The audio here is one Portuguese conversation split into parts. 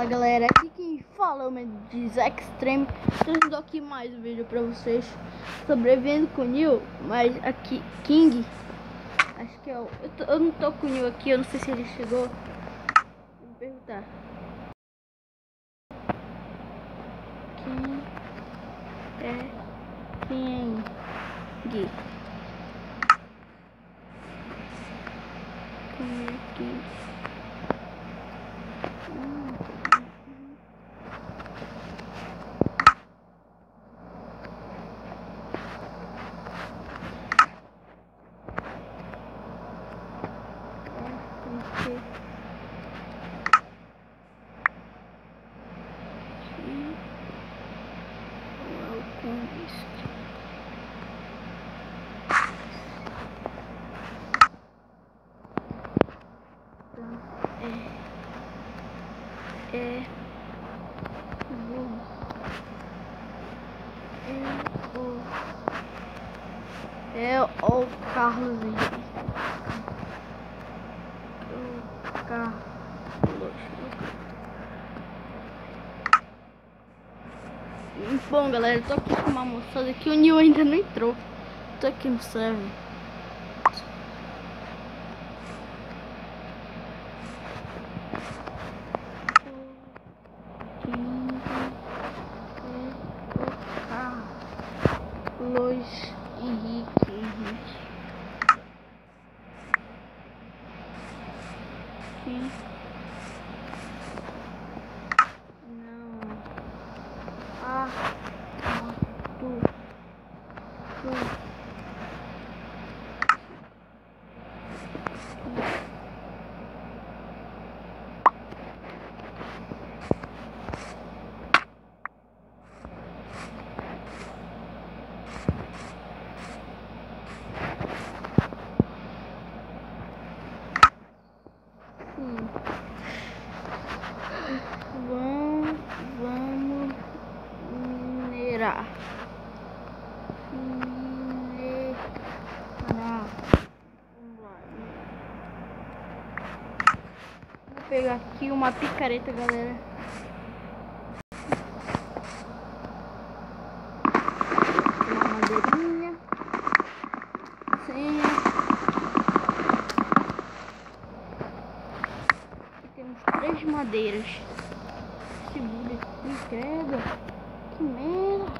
galera, aqui quem fala é o Mendiz Extreme, trazendo aqui mais um vídeo pra vocês, sobrevivendo com o Neil, mas aqui, King, acho que é o, eu não tô com o Neil aqui, eu não sei se ele chegou, vou perguntar. Quem é King? Quem é King? É o Carlos Henrique. O Carlos. Bom, galera, eu tô aqui com uma moçada que o Neil ainda não entrou. Tô aqui no server. Carlos Henrique. Sim. Não. Ah. Tu. Vamos minerar. Vou pegar aqui uma picareta, galera. Uma madeirinha. Senha. Aqui temos 3 madeiras. Segura aqui, credo. Que merda.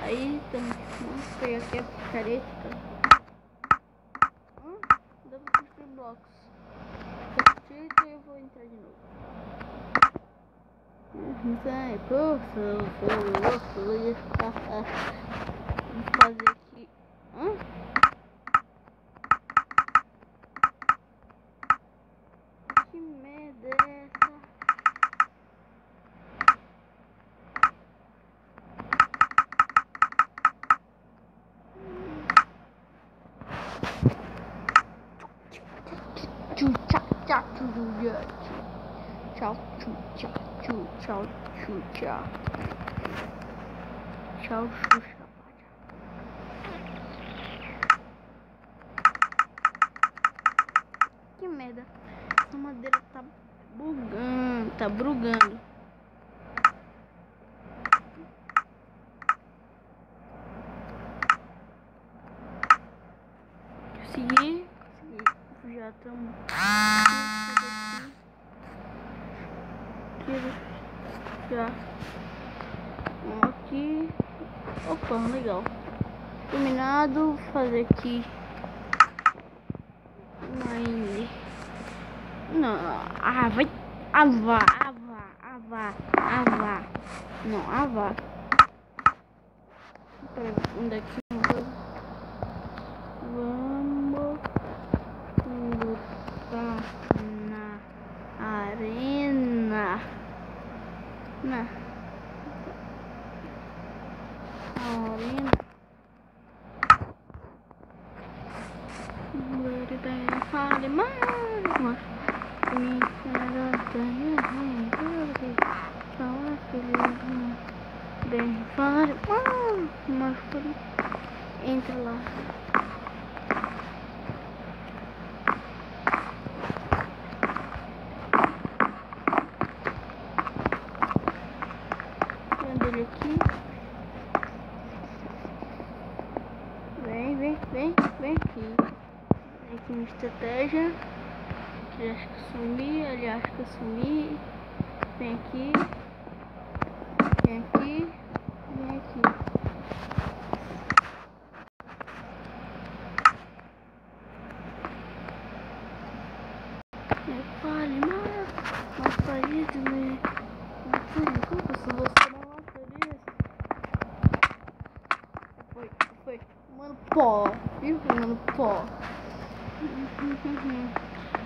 Aí vamos pegar aqui a picareta. Dá pra construir blocos. E eu vou entrar de novo. Vamos fazer aqui. Que merda é essa? Tchau, Xuxa. Que merda. Essa madeira tá bugando, tá brugando. Consegui. Já estamos já. Vamos aqui. Opa, legal. Terminado. Vou fazer aqui. Não. Vai. Ava. Não, ava. Peraí, onde é que vamos lutar na arena. Na arena. Fale mais. Me bem, fale mais. Entre lá. estratégia. Ele acha que eu sumi, ele acha que eu sumi. Vem aqui. Vem aqui. Vem aqui. Fale, mas parede, né? Como que eu sou você não parede? Foi. Mano, pó. Viu, mano, pó.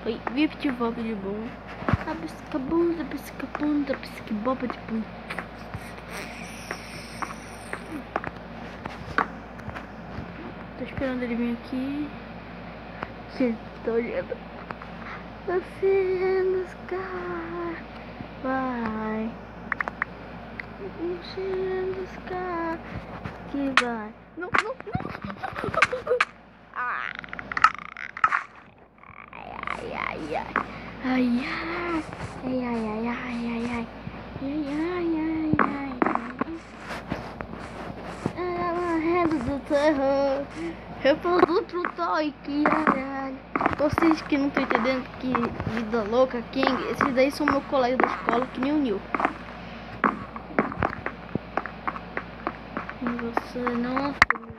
Oi, Vipt Bob de bom. A pisca-bunda, pisca-bunda, pisca-boba de bom. Tô esperando ele vir aqui. Sim, tô olhando. Você nos carros. Vai. Você nos carros. Que vai. Não. Ah. Ai. Morrendo do terror. Eu produzo toy que caralho. Vocês que não estão entendendo que vida louca, King, esses daí são meu colega da escola, que nem o Nil. E você não é feliz.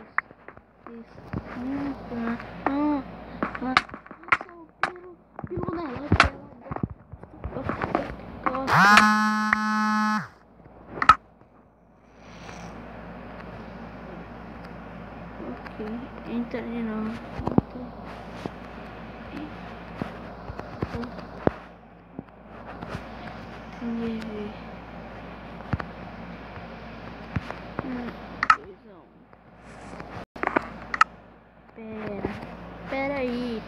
Ok, entra de novo. Ninguém vê. 2 a 1. Pera aí.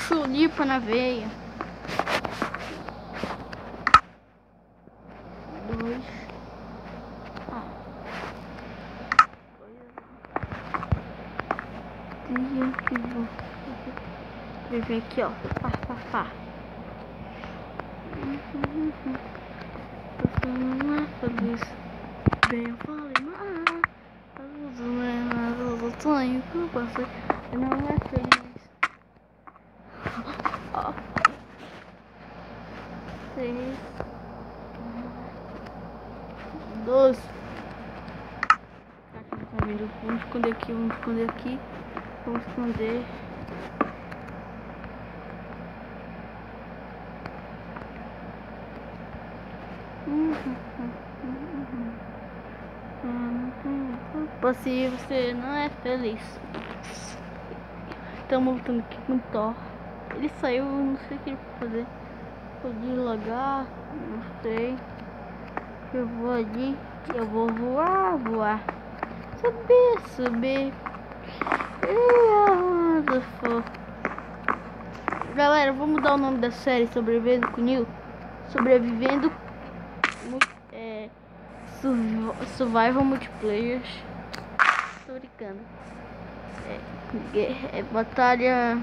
Chulipa na veia. 2. Vem aqui, ó. Pá. Você não é feliz. Bem, eu falei, mas eu sonho com você. Não é feliz. 6. 12. Tá vendo? Vamos esconder aqui. Vamos esconder. Se você não é feliz. Estamos lutando aqui com o Thor. Ele saiu, não sei o que ele vai fazer. Pode logar, não sei. Eu vou ali, eu vou voar. Subir. Galera, vou mudar o nome da série Sobrevivendo com Nil. Sobrevivendo Survival Multiplayers. Tô brincando. Batalha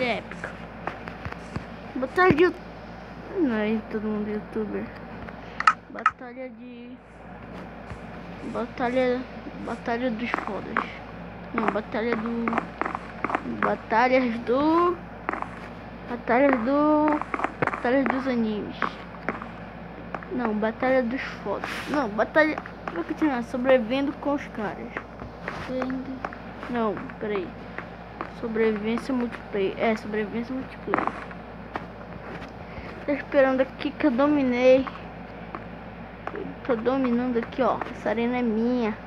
épica. Não é todo mundo youtuber. Batalha dos fodas. Não, batalhas dos animes. Não, batalha dos fodas. Não, batalha. Vou continuar. Sobrevivendo com os caras. Não, peraí. Sobrevivência multiplayer. Sobrevivência multiplayer. Tô esperando aqui que eu dominei. Tô dominando aqui, ó. Essa arena é minha.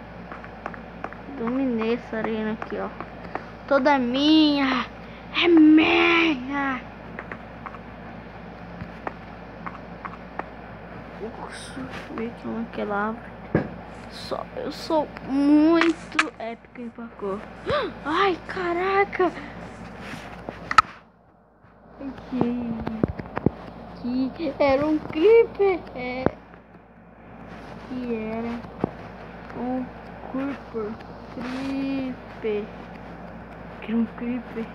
Dominei essa arena aqui, ó. Toda minha. É minha. subir aquela árvore. Eu sou muito épico em parkour. Ai, caraca! Que era um creeper. Que era um creeper. Que era um creeper.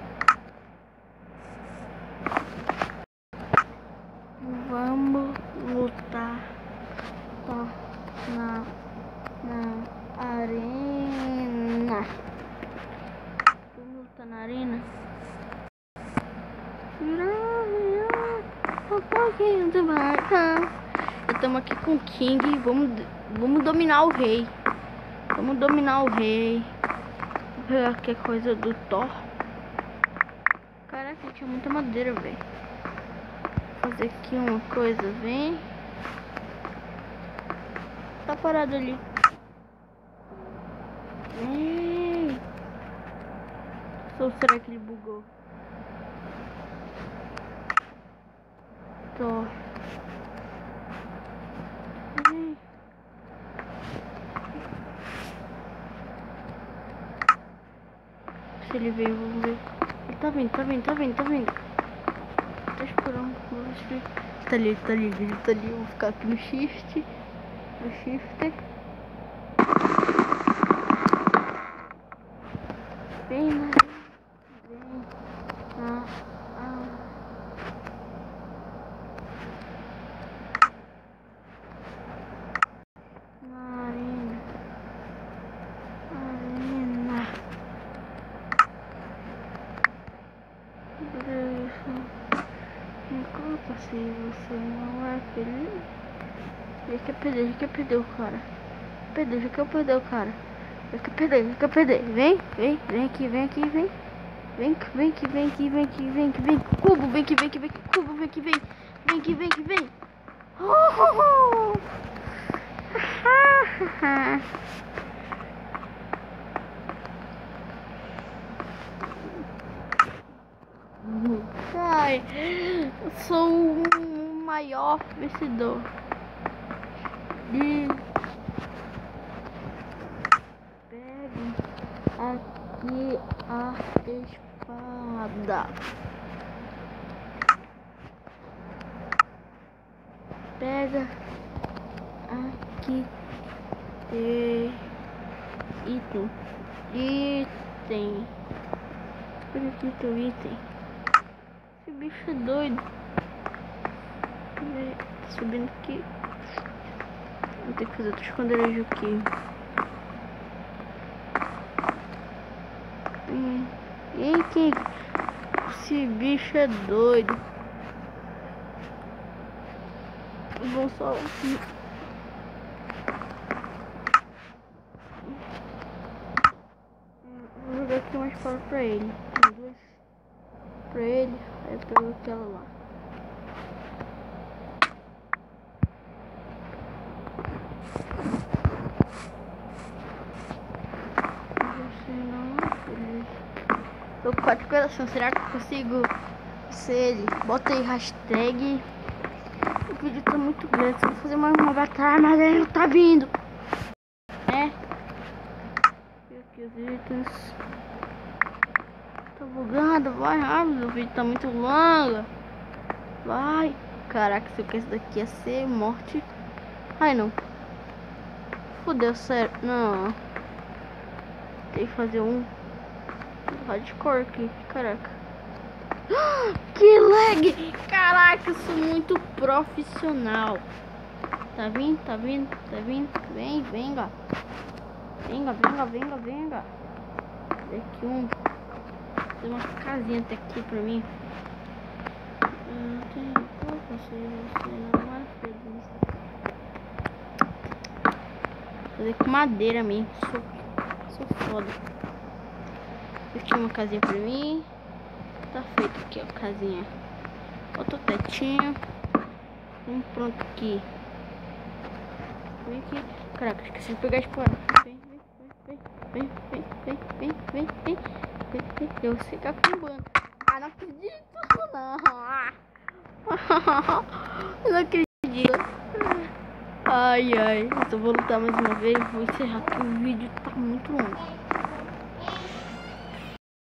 Vamos lutar, tá, na arena. Vamos lutar na arena. Estamos aqui com o King. Vamos dominar o rei. Vamos dominar o rei. Vou pegar aqui a coisa do Thor. Caraca, tinha muita madeira, velho. Fazer aqui uma coisa, vem. Tá parado ali. Vem. Ou será que ele bugou? Tô. Vem. Se ele veio, vamos ver. Ele tá vindo. Tá esperando. Tá ali. Eu vou ficar aqui no shift. Vem na arena. Se você não é feliz, ele quer perder o cara. Já quer perder o cara. Já quer perder. Vem aqui. Cubo, vem que vem. Ai, eu sou o maior vencedor. E pegue aqui a espada. Pega aqui item. Pega aqui teu item. Esse bicho é doido. Tá subindo aqui. Vou ter que fazer outro esconderijo aqui. E que esse bicho é doido. Vou só vou jogar aqui uma espada pra ele. Duas pra ele. Aí eu pego aquela lá. Tô com 4 corações. Será que eu consigo ser ele? Bota aí hashtag. O vídeo tá muito grande. Vou fazer mais uma batalha, mas ele não tá vindo. Aqui os itens. Tá bugando, vai rápido. O vídeo tá muito longo. Vai. Caraca, se eu quero isso daqui ia ser morte. Ai não. Fudeu, sério. Não. Tem que fazer um hardcore aqui. Caraca. Que lag! Caraca, eu sou muito profissional. Tá vindo? Vem, venga. Venga. Daqui um. Tem uma casinha até aqui pra mim. Fazer com madeira mesmo. Sou foda. Aqui uma casinha pra mim. Tá feito aqui, ó, casinha. Outro tetinho. Vamos pronto aqui. Vem aqui. Caraca, esqueci de pegar a espada. Vem. Eu vou ficar com bando. Ah, não acredito, não. Eu não acredito. Ai, ai. Então vou lutar mais uma vez. Vou encerrar que o vídeo tá muito longo.